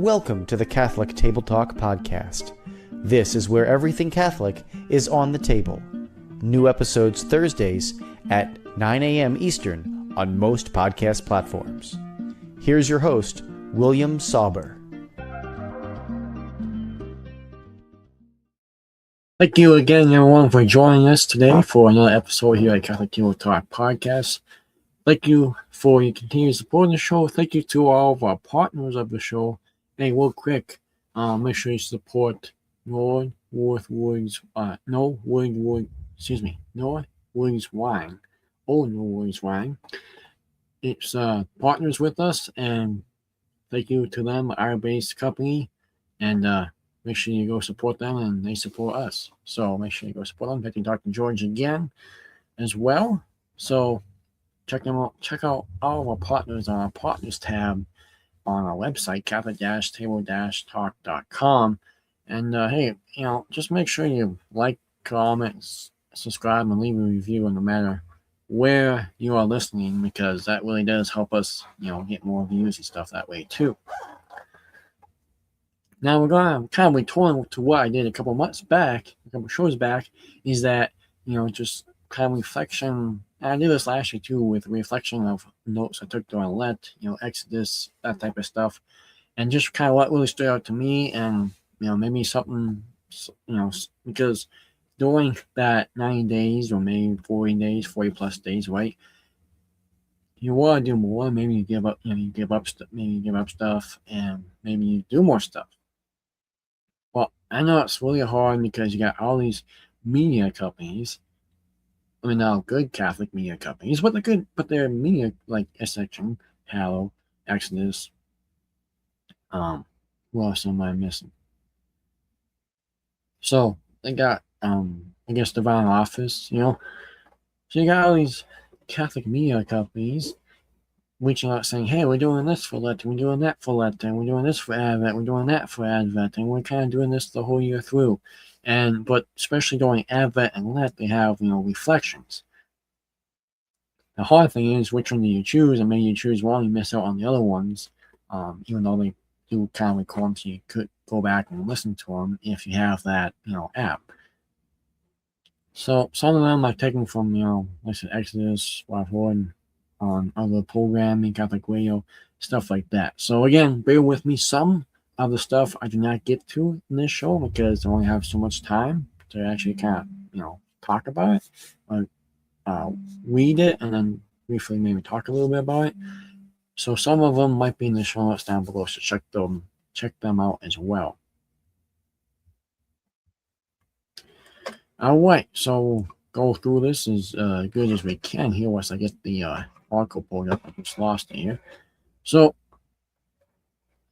Welcome to the Catholic Table Talk podcast. This is where everything Catholic is on the table. New episodes Thursdays at 9 a.m. Eastern on most podcast platforms. Here's your host, William Sauber. Thank you again, everyone, for joining us today for another episode here at Catholic Table Talk podcast. Thank you for your continued support of the show. Thank you to all of our partners of the show. Hey, real quick, make sure you support Noah Williams Wine. Noah Williams Wine. It's partners with us, and thank you to them, our based company, and make sure you go support them, and they support us. So make sure you go support them. Thank you, Dr. George, again as well. So check them out. Check out all of our partners on our partners tab on our website, Catholic-Table-Talk.com. And hey, just make sure you like, comment, subscribe, and leave a review, no matter where you are listening, because that really does help us, get more views and stuff that way too. Now we're gonna kind of return to what I did a couple shows back, is that just kind of reflection. And I did this last year too, with reflection of notes I took during Lent, Exodus, that type of stuff, and just kind of what really stood out to me, and maybe something, because during that 90 days or maybe 40 plus days, right? You want to do more. Maybe you give up. You give up stuff. Maybe you give up stuff, and maybe you do more stuff. Well, I know it's really hard because you got all these media companies. I mean, now good Catholic media companies, but they're media like Section, Hallow, Exodus. What else am I missing? So they got I guess Divine Office, So you got all these Catholic media companies reaching out saying, hey, we're doing this for Lenten, we're doing that for Lenten, we're doing this for Advent, we're doing that for Advent, and we're kind of doing this the whole year through. But especially during Advent and Lent, they have, reflections. The hard thing is, which one do you choose? And maybe you choose one, you miss out on the other ones, even though they do kind of record them, so you could go back and listen to them if you have that, app. So some of them I've taken from, like I said, Exodus, what I've heard on other programming, Catholic radio, stuff like that. So again, bear with me. Some of the stuff I do not get to in this show because I only have so much time to actually kind of, talk about it, or read it, and then briefly maybe talk a little bit about it. So some of them might be in the show notes down below, so check them out as well. All right, so we'll go through this as good as we can here once I get the article pulled up. I just lost it here. So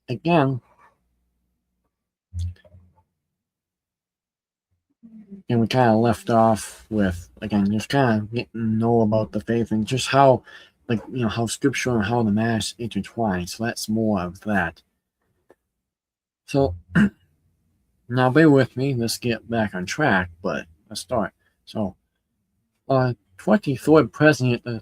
again, and we kind of left off with, again, just kind of getting to know about the faith and just how, how Scripture and how the Mass intertwine. So that's more of that. So now bear with me. Let's get back on track, but let's start. So, 23rd president, our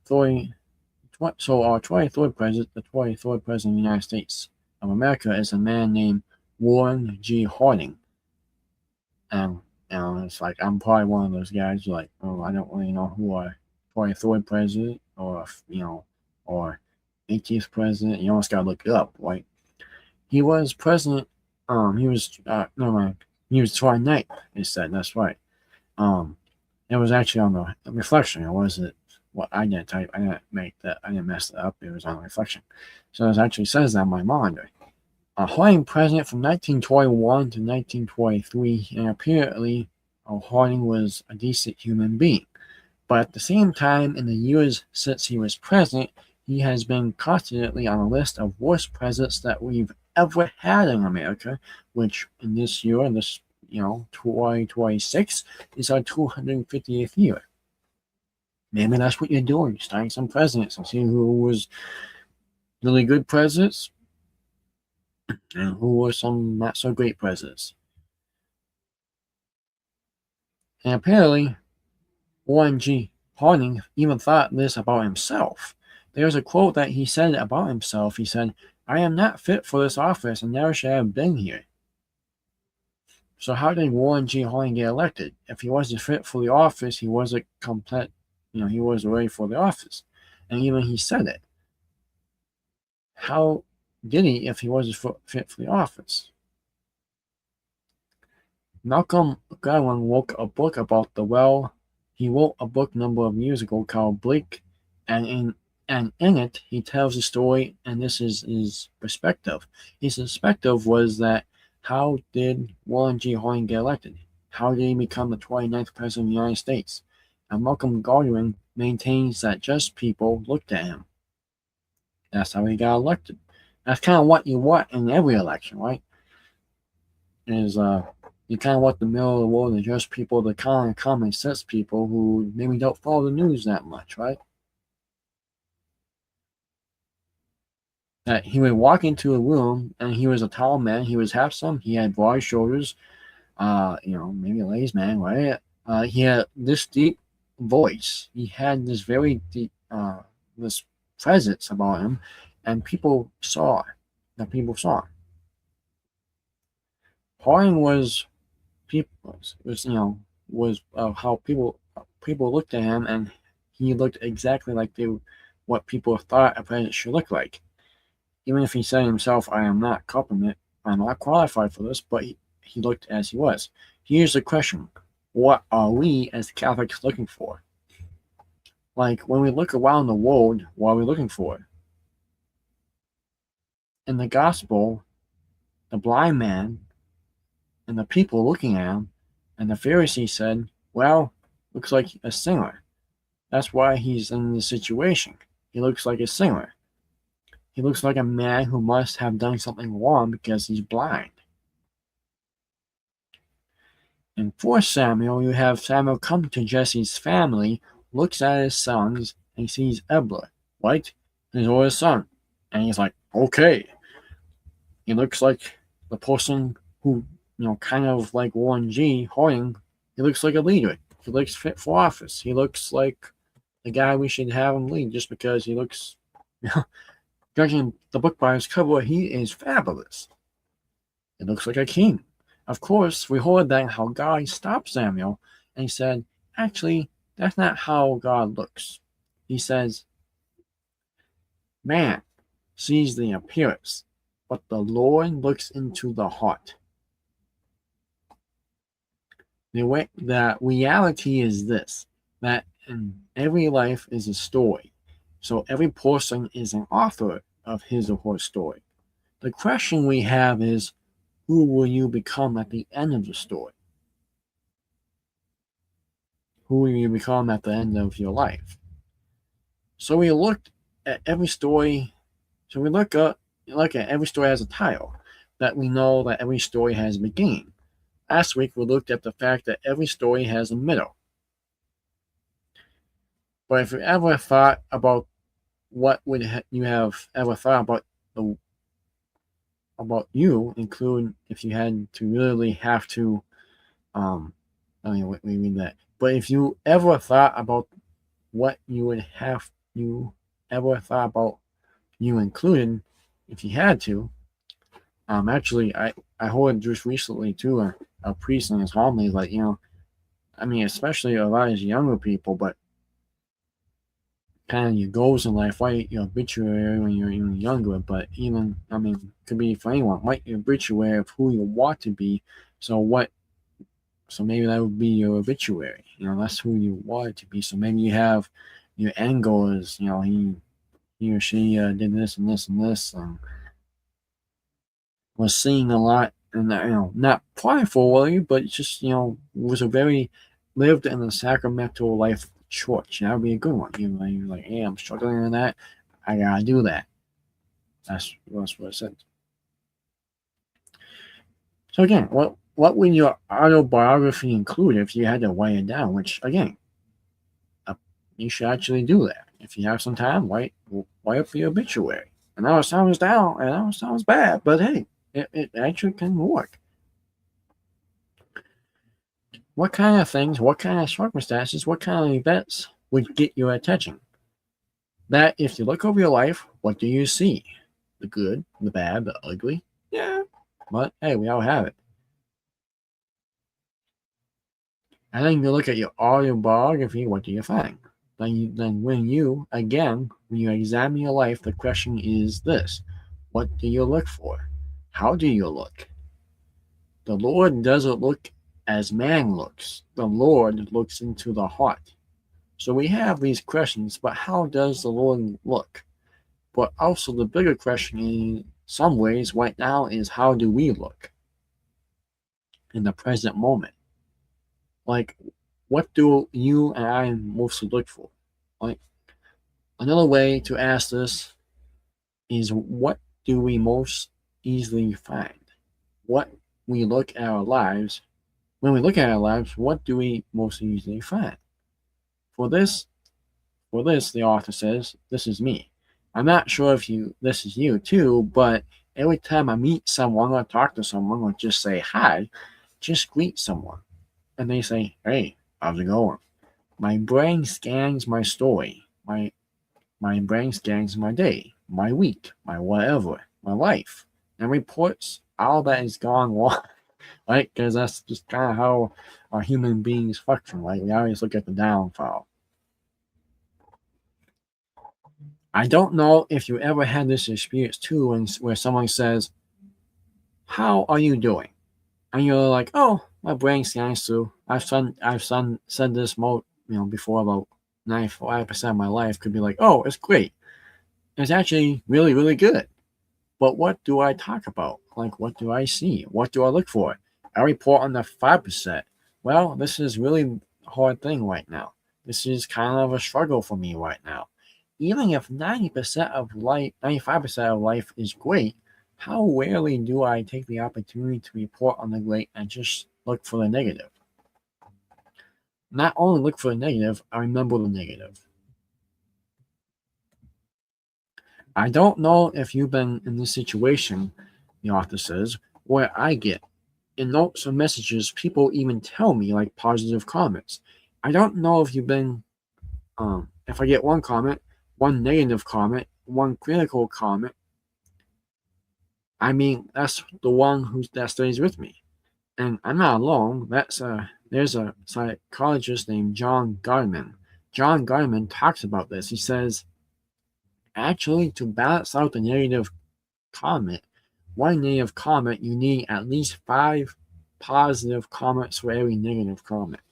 23rd president, the 23rd president of the United States of America is a man named Warren G. Harding. And it's like, I'm probably one of those guys like, oh, I don't really know who our 23rd president or 18th president. You almost gotta look it up, right? He was president. He was 29th. It said, that's right. It was actually on the reflection. It wasn't what I didn't type. I didn't mess it up. It was on the reflection. So it actually says that on my monitor. Harding president from 1921 to 1923, and apparently Harding was a decent human being. But at the same time, in the years since he was president, he has been constantly on a list of worst presidents that we've ever had in America, which in this year, 2026, is our 250th year. Maybe that's what you're doing. You're studying some presidents and seeing who was really good presidents and who were some not so great presidents. And apparently, Warren G. Harding even thought this about himself. There's a quote that he said about himself. He said, "I am not fit for this office and never should have been here." So how did Warren G. Harding get elected? If he wasn't fit for the office, he wasn't complete, he wasn't ready for the office. And even he said it. How did he if he wasn't fit for the office? Malcolm Gladwell wrote a book about the well. He wrote a book a number of years ago called Bleak, and in it he tells the story, and this is his perspective. His perspective was that how did Warren G. Harding get elected? How did he become the 29th president of the United States? And Malcolm Gladwell maintains that just people looked at him. That's how he got elected. That's kind of what you want in every election, right? Is you kind of want the middle of the road and just people, the kind of common sense people who maybe don't follow the news that much, right? That he would walk into a room and he was a tall man, he was handsome, he had broad shoulders, maybe a ladies' man, right? He had this deep voice. He had this very deep, this presence about him, and people saw that people saw. Harding was how people looked at him, and he looked exactly like what people thought a president should look like. Even if he said himself, "I am not competent, I'm not qualified for this," but he looked as he was. Here's the question: what are we as Catholics looking for? Like when we look around the world, what are we looking for? In the gospel, the blind man and the people looking at him, and the Pharisees said, "Well, looks like a sinner. That's why he's in this situation. He looks like a sinner. He looks like a man who must have done something wrong because he's blind." In 1 Samuel, you have Samuel come to Jesse's family, looks at his sons, and he sees Ebla, right? His oldest son. And he's like, okay. He looks like the person who, kind of like Warren G. Harding, he looks like a leader. He looks fit for office. He looks like the guy we should have him lead just because he looks, judging the book by his cover, he is fabulous. It looks like a king. Of course, we heard that how God stopped Samuel and he said, actually, that's not how God looks. He says, man sees the appearance, but the Lord looks into the heart. The reality is this, that in every life is a story. So every person is an author of his or her story. The question we have is, who will you become at the end of the story? Who will you become at the end of your life? So we looked at every story. So we look at every story as a title, that we know that every story has a beginning. Last week we looked at the fact that every story has a middle. But if you ever thought about what would you have ever thought about you, including if you had to really have to, read that. But if you ever thought about what you would have, you ever thought about you included, if you had to, actually, I heard just recently too, a priest in his homily, like, especially a lot of younger people, but kind of your goals in life, write your obituary when you're even younger, but even, could be for anyone, write your obituary of who you want to be. So maybe that would be your obituary, that's who you want to be. So maybe you have your end goal is, he or she did this and this and this, and was seeing a lot, and not prideful, but just, was lived in a sacramental life church. That would be a good one. You're like, hey, I'm struggling in that. I gotta do that. That's what it said. So again, what would your autobiography include if you had to write it down? Which again, you should actually do that. If you have some time, write up your obituary. I know it sounds down, I know it sounds bad, but hey, it actually can work. What kind of things, what kind of circumstances, what kind of events would get your attention? That if you look over your life, what do you see? The good, the bad, the ugly? Yeah. But hey, we all have it. And then you look at your autobiography, what do you find? Then when you examine your life, the question is this: what do you look for? How do you look? The Lord doesn't look as man looks. The Lord looks into the heart. So we have these questions, but how does the Lord look? But also the bigger question in some ways right now is how do we look in the present moment? Like, what do you and I mostly look for? Like, another way to ask this is what do we most easily find? What we look at our lives, when we look at our lives, what do we most easily find? For this, the author says, this is me. I'm not sure if this is you too, but every time I meet someone or talk to someone or just say hi, just greet someone. And they say, hey, how's it going? My brain scans my story. My brain scans my day, my week, my whatever, my life, and reports all that is gone wrong, right? Because that's just kind of how our human beings function, right? We always look at the downfall. I don't know if you ever had this experience too, where someone says, "How are you doing?" And you're like, "Oh, my brain scans through. Said this before about 95% of my life." Could be like, "Oh, it's great. It's actually really, really good." But what do I talk about? Like, what do I see? What do I look for? I report on the 5%. Well, this is really a hard thing right now. This is kind of a struggle for me right now. Even if 90% of life, 95% of life is great, how rarely do I take the opportunity to report on the great and just look for the negative? Not only look for the negative, I remember the negative. I don't know if you've been in this situation, the author says, where I get in notes or messages, people even tell me like positive comments. I don't know if you've been, if I get one comment, one negative comment, one critical comment, I mean, that's the one that stays with me. And I'm not alone. There's a psychologist named John Gottman. John Gottman talks about this. He says, actually, to balance out the negative comment, one negative comment, you need at least 5 positive comments for every negative comment.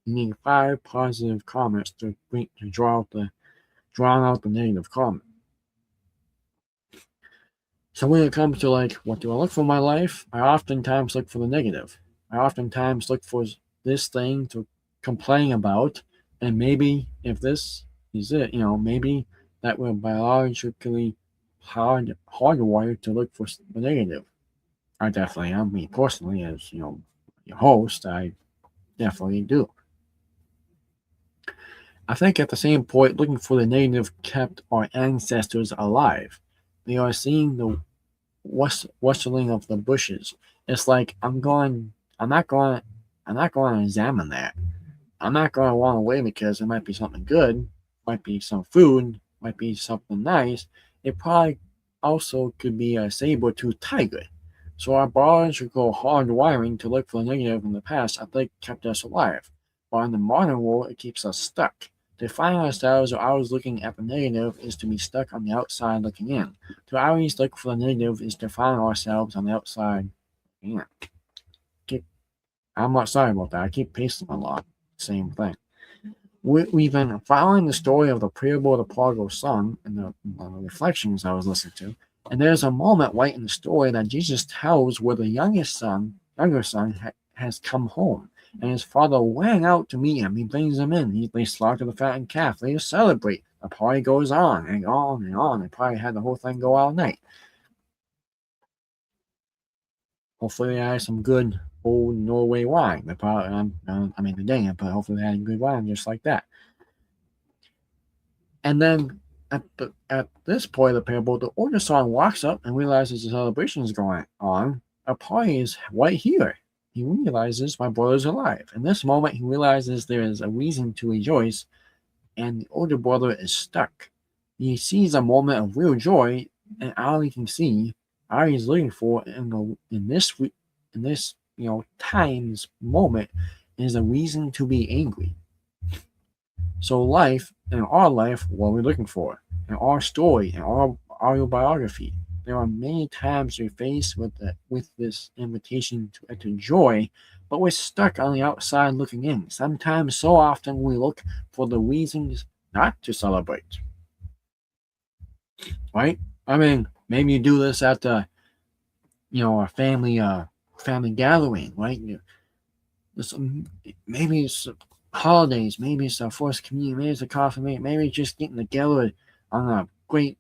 You need 5 positive comments to draw out the negative comment. So when it comes to like, what do I look for in my life? I oftentimes look for the negative. I oftentimes look for this thing to complain about, and maybe if this is it, maybe that we're biologically hardwired to look for the negative. I definitely am. Me personally, as your host, I definitely do. I think at the same point, looking for the negative kept our ancestors alive. They are seeing the rustling of the bushes. It's like I'm not going to examine that. I'm not going to run away because it might be something good, might be some food, might be something nice. It probably also could be a saber-toothed tiger. So our biological hardwiring to look for the negative in the past, I think, kept us alive. But in the modern world, it keeps us stuck. To find ourselves or always looking at the negative is to be stuck on the outside looking in. To always look for the negative is to find ourselves on the outside looking in. I'm not sorry about that. I keep pasting a lot. Same thing. We've been following the story of the parable of the prodigal son and the reflections I was listening to. And there's a moment right in the story that Jesus tells where the younger son has come home. And his father ran out to meet him. He brings him in. They slaughter the fattened calf. They celebrate. The party goes on and on and on. They probably had the whole thing go all night. Hopefully they had some good old Norway wine. They probably, they didn't, but hopefully they had good wine just like that. And then at this point of the parable, the older son walks up and realizes the celebration is going on. A party is right here. He realizes my brother's alive. In this moment, he realizes there is a reason to rejoice, and the older brother is stuck. He sees a moment of real joy, and all he can see, all he's looking for in this time's moment is a reason to be angry. So in our life, what are we looking for? In our story, in our autobiography, there are many times we're faced with this invitation to enter joy, but we're stuck on the outside looking in. Sometimes, so often, we look for the reasons not to celebrate. Right? I mean, maybe you do this at a family gathering, right? Maybe it's holidays, maybe it's a first communion, maybe it's a coffee, maybe it's just getting together on a great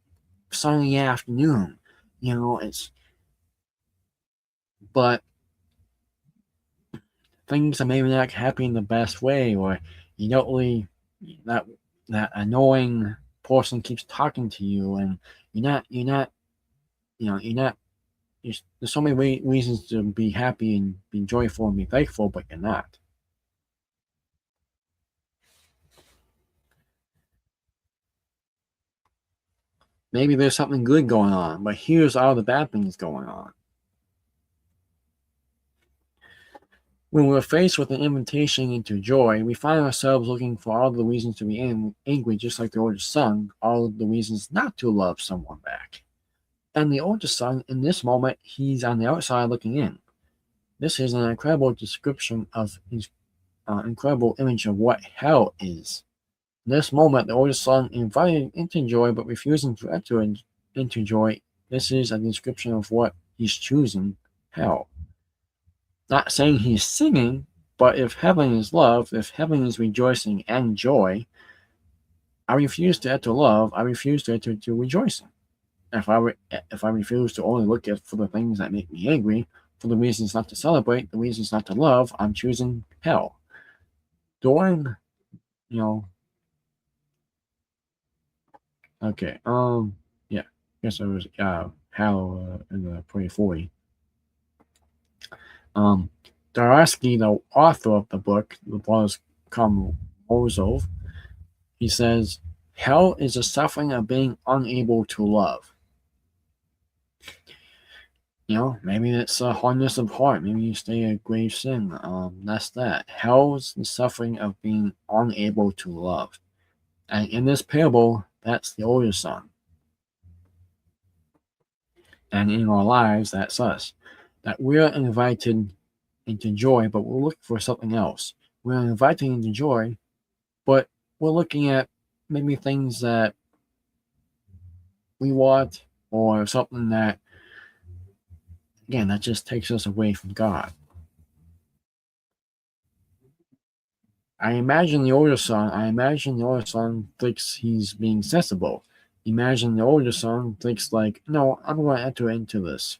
sunny afternoon. But things are maybe not happening the best way, or you don't really that annoying person keeps talking to you, and there's so many reasons to be happy and be joyful and be thankful, but you're not. Maybe there's something good going on, but here's all the bad things going on. When we're faced with an invitation into joy, we find ourselves looking for all the reasons to be angry, just like the older son, all of the reasons not to love someone back. And the older son, in this moment, he's on the outside looking in. This is an incredible description of his incredible image of what hell is. In this moment, the older son invited into joy but refusing to enter into joy. This is a description of what he's choosing, hell. Not saying he's singing, but if heaven is love, if heaven is rejoicing and joy, I refuse to enter love, I refuse to enter to rejoicing. If I refuse to only look for the things that make me angry, for the reasons not to celebrate, the reasons not to love, I'm choosing hell. During, okay, yeah, I guess it was hell in the 2040. Darowski, the author of the book, The Brothers Karamazov, he says, hell is the suffering of being unable to love. Maybe it's a hardness of heart. Maybe you stay a grave sin. That's that. Hell is the suffering of being unable to love. And in this parable, that's the older son. And in our lives, that's us. That we're invited into joy, but we're looking for something else. We're invited into joy, but we're looking at maybe things that we want, or something that, again, that just takes us away from God. I imagine the older son thinks he's being sensible. Imagine the older son thinks like, no, I'm going to enter into this.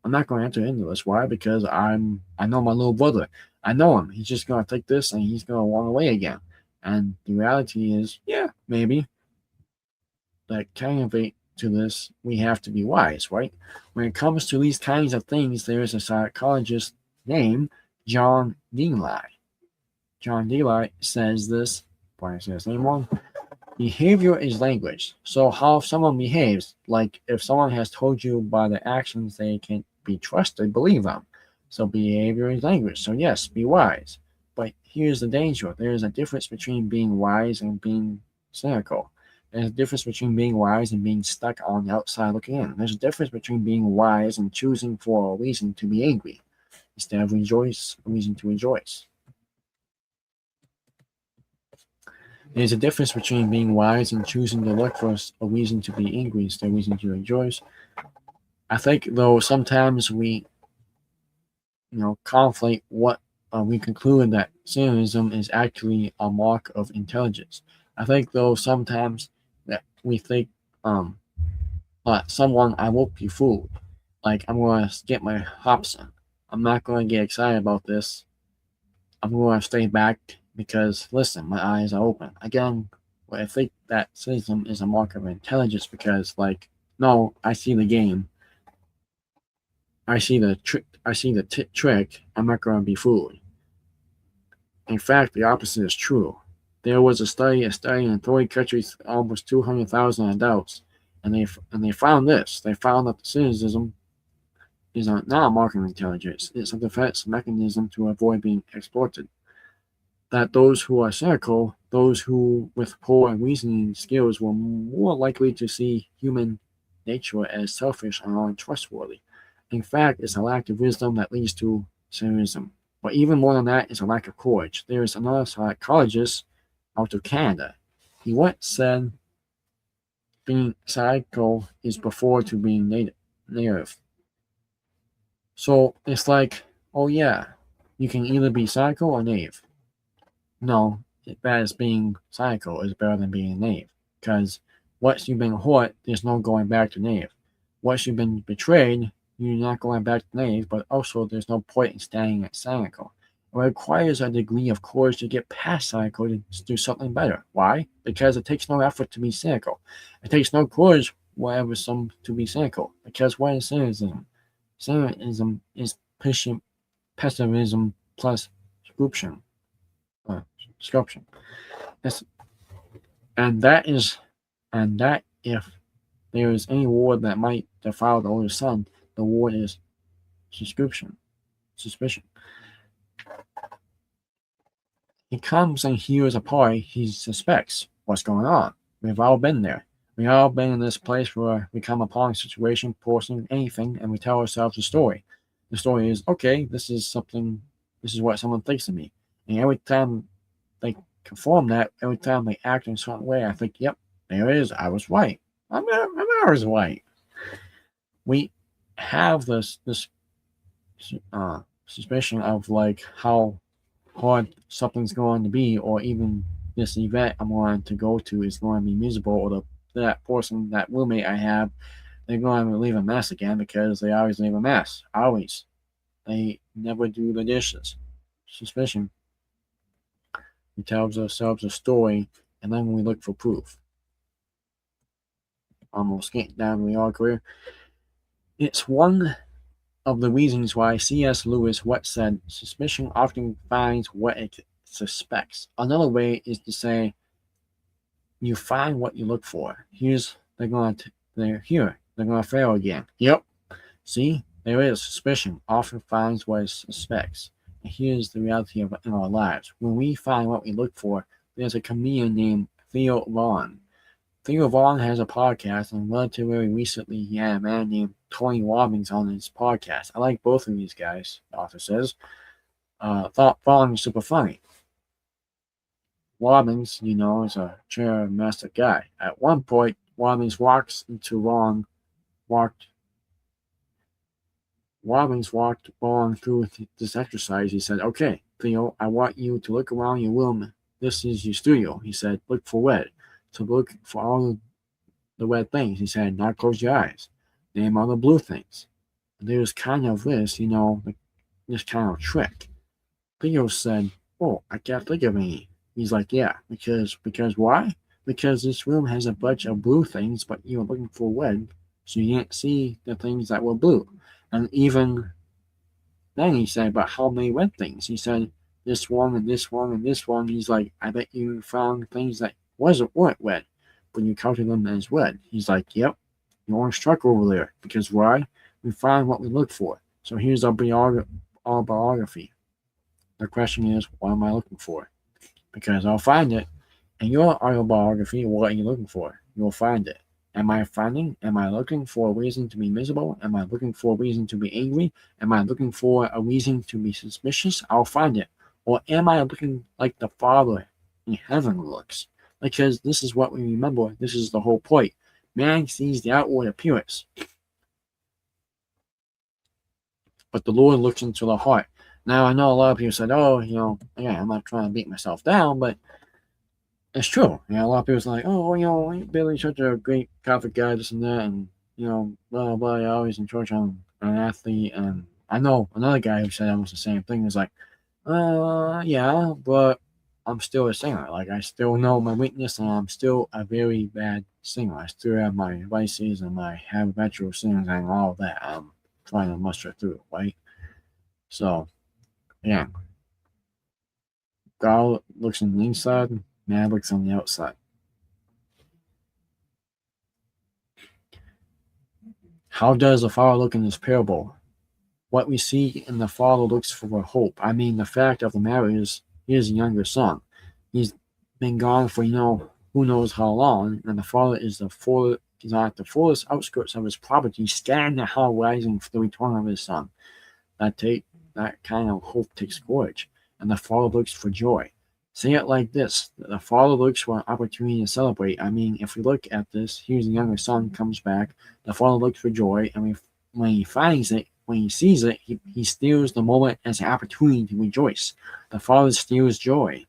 I'm not going to enter into this. Why? Because I know my little brother. I know him. He's just going to take this and he's going to walk away again. And the reality is, yeah, maybe. That candidate to this, we have to be wise, right? When it comes to these kinds of things, there is a psychologist named John Dwelt. John Dwelt says this, probably say his name wrong. Behavior is language. So how someone behaves, like if someone has told you by their actions they can be trusted, believe them. So behavior is language. So yes, be wise. But here's the danger. There is a difference between being wise and being cynical. There's a difference between being wise and being stuck on the outside looking in. There's a difference between being wise and choosing for a reason to be angry instead of a reason to rejoice. There's a difference between being wise and choosing to look for a reason to be angry instead of a reason to rejoice. I think, though, sometimes we, conflate what we conclude that cynicism is actually a mark of intelligence. I think, though, sometimes that we think, someone, I won't be fooled. Like, I'm going to get my hops in. I'm not going to get excited about this. I'm going to stay back because, listen, my eyes are open. Again, I think that cynicism is a mark of intelligence because, no, I see the game. I see the trick. I'm not going to be fooled. In fact, the opposite is true. There was a study in 30 countries, almost 200,000 adults, and they found this. They found that the cynicism is not a marketing intelligence. It's a defense mechanism to avoid being exploited. That those who are cynical, those who with poor reasoning skills, were more likely to see human nature as selfish and untrustworthy. In fact, it's a lack of wisdom that leads to cynicism. But even more than that, it's a lack of courage. There is another psychologist out of Canada. He once said being cynical is before to being native. So it's like, oh yeah, you can either be cynical or naive. No, that is being cynical is better than being naive. Because once you've been hurt, there's no going back to naive. Once you've been betrayed, you're not going back to naive, but also there's no point in staying at cynical. It requires a degree of courage to get past cynical to do something better. Why? Because it takes no effort to be cynical. It takes no courage whatever some to be cynical. Because what is cynicism? Cynicism is pessimism plus sculpture. Sculpture. Yes. And that if there is any word that might defile the older son, the word is suspicion. He comes and hears a party, he suspects what's going on. We've all been there. We've all been in this place where we come upon a situation, person, anything, and we tell ourselves a story. The story is, okay, this is what someone thinks of me. And every time they conform that, every time they act in a certain way, I think, yep, there it is. I was right. I was right. We have this suspicion of like how hard something's going to be, or even this event I'm going to go to is going to be miserable, or that person, that roommate I have, they're going to leave a mess again because they always leave a mess. Always. They never do the dishes. Suspicion. We tell ourselves a story, and then we look for proof. Almost getting down to the art career. It's one of the reasons why C.S. Lewis once said, suspicion often finds what it suspects. Another way is to say, you find what you look for. They're going to fail again. Yep. See, there is suspicion often finds what it suspects. And here's the reality of in our lives. When we find what we look for, there's a comedian named Theo Vaughn. Theo Vaughn has a podcast, and relatively recently he had a man named Tony Robbins on his podcast. I like both of these guys, the author says. Thought Vaughn is super funny. Robbins, is a chair master guy. At one point, Robbins walked Vaughn through this exercise. He said, okay, Theo, I want you to look around your room. This is your studio. He said, look for red. To look for all the red things. He said, now close your eyes. Name all the blue things. And there's kind of this kind of trick. Theo said, oh, I can't think of any. He's like, yeah, because why? Because this room has a bunch of blue things, but you're looking for red, so you can't see the things that were blue. And even then he said, but how many red things? He said, this one and this one and this one. He's like, I bet you found things that weren't red, but you counted them as red. He's like, yep, you weren't struck over there. Because why? We find what we look for. So here's our biography. The question is, what am I looking for? Because I'll find it. In your autobiography, what are you looking for? You'll find it. Am I looking for a reason to be miserable? Am I looking for a reason to be angry? Am I looking for a reason to be suspicious? I'll find it. Or am I looking like the Father in heaven looks? Because this is what we remember. This is the whole point. Man sees the outward appearance, but the Lord looks into the heart. Now, I know a lot of people said, oh, I'm not trying to beat myself down, but it's true. A lot of people are like, oh, Billy's such a great Catholic guy, this and that, and, blah, blah, blah. I always in church, I'm an athlete. And I know another guy who said almost the same thing. He's like, yeah, but I'm still a singer. Like, I still know my weakness, and I'm still a very bad singer. I still have my vices and my habitual sins and all of that. I'm trying to muster through, right? So, yeah. God looks in the inside, Mavericks on the outside. How does the father look in this parable? What we see in the father looks for hope. I mean, the fact of the matter is, he is a younger son. He's been gone for, who knows how long, and the father is at the fullest outskirts of his property, scanning the horizon for the return of his son. That kind of hope takes courage, and the father looks for joy. Say it like this: the father looks for an opportunity to celebrate. I mean, if we look at this, here's the younger son comes back. The father looks for joy, and when he finds it, when he sees it, he steals the moment as an opportunity to rejoice. The father steals joy.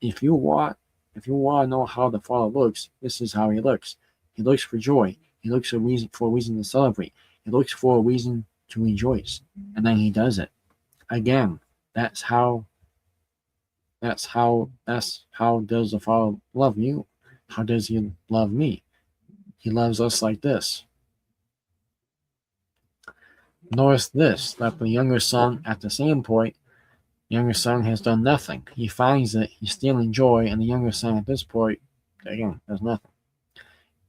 If you want to know how the father looks, this is how he looks. He looks for joy. He looks for a reason to celebrate. He looks for a reason to rejoice, and then he does it. Again, that's how does the Father love you? How does he love me? He loves us like this. Notice this, that the younger son, at the same point, the younger son has done nothing. He finds it, he's stealing joy, and the younger son at this point, again, does nothing.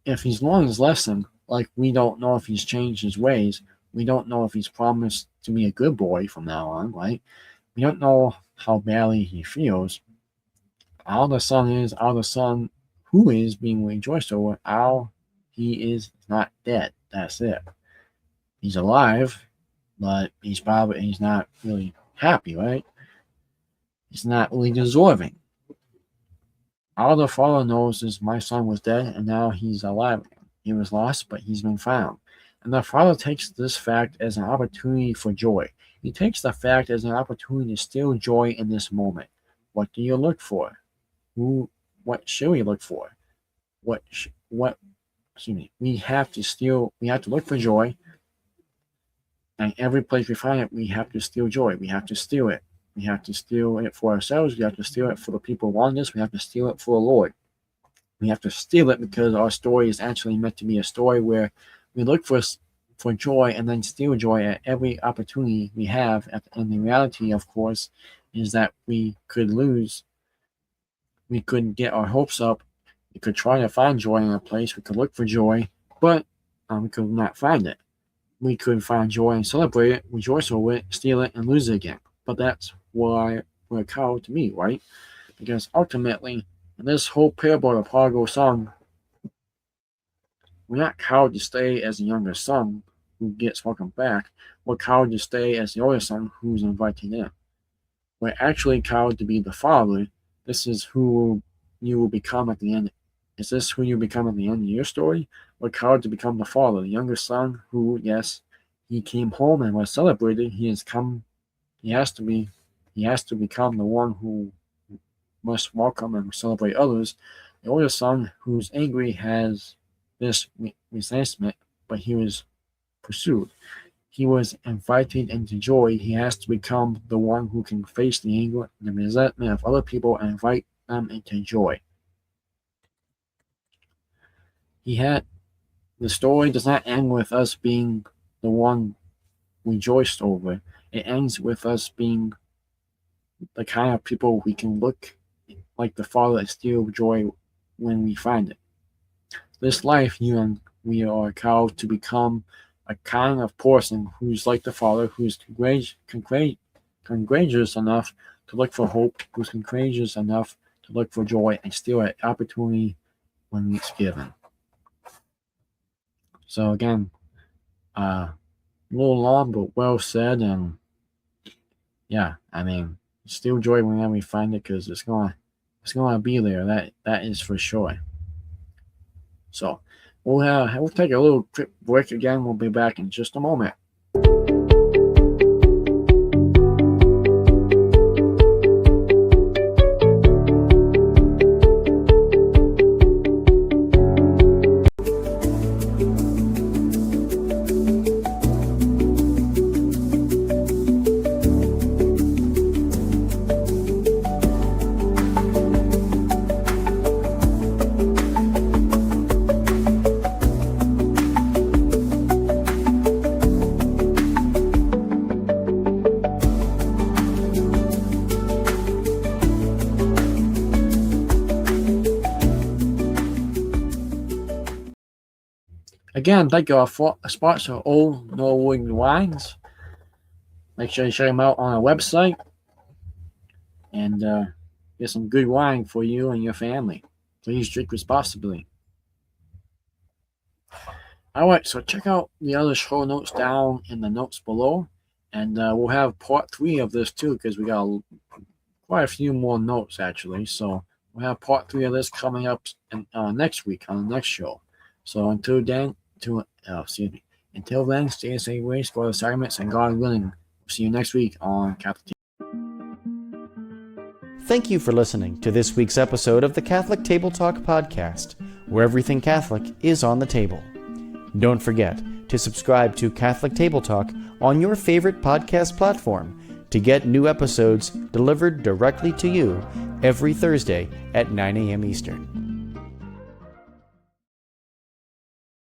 If he's learned his lesson, like we don't know if he's changed his ways, we don't know if he's promised to be a good boy from now on, right? We don't know how badly he feels. All the son who is being rejoiced over, he is not dead. That's it. He's alive, but he's not really happy, right? He's not really deserving. All the father knows is my son was dead and now he's alive. He was lost, but he's been found. And the father takes this fact as an opportunity for joy. He takes the fact as an opportunity to steal joy in this moment. What do you look for? What should we look for? We have to look for joy. And every place we find it, we have to steal joy. We have to steal it. We have to steal it for ourselves. We have to steal it for the people around us. We have to steal it for the Lord. We have to steal it because our story is actually meant to be a story where we look for joy and then steal joy at every opportunity we have. And the reality, of course, is that we could lose. We could get our hopes up. We could try to find joy in a place. We could look for joy, but we could not find it. We could find joy and celebrate it, rejoice over it, steal it, and lose it again. But that's why we're called to be, right? Because ultimately, in this whole parable of the prodigal son, we're not called to stay as the younger son who gets welcomed back. We're called to stay as the older son who's invited in. We're actually called to be the father. This is who you will become at the end. Is this who you become at the end of your story? We're called to become the father, the younger son who, yes, he came home and was celebrated. He has to become the one who must welcome and celebrate others. The older son who's angry has this resentment, but he was pursued. He was invited into joy. He has to become the one who can face the anger and the resentment of other people and invite them into joy. The story does not end with us being the one rejoiced over. It ends with us being the kind of people we can look like the Father and steal joy when we find it. This life, we are called to become a kind of person who's like the Father, who's courageous enough to look for hope, who's courageous enough to look for joy and steal an opportunity when it's given. So again, a little long but well said, and yeah, I mean, steal joy whenever we find it because it's gonna be there. That is for sure. So we'll take a little quick break again. We'll be back in just a moment. Again, thank you our sponsor, Old Norwood Wines. Make sure you check them out on our website and get some good wine for you and your family. Please drink responsibly. Alright, so check out the other show notes down in the notes below. And we'll have part 3 of this too, because we got quite a few more notes actually. So we'll have part 3 of this coming up next week on the next show. So until then, stay safe, way, score assignments, and God willing, see you next week on Catholic. Thank you for listening to this week's episode of the Catholic Table Talk podcast, where everything Catholic is on the table. Don't forget to subscribe to Catholic Table Talk on your favorite podcast platform to get new episodes delivered directly to you every Thursday at 9 a.m. Eastern.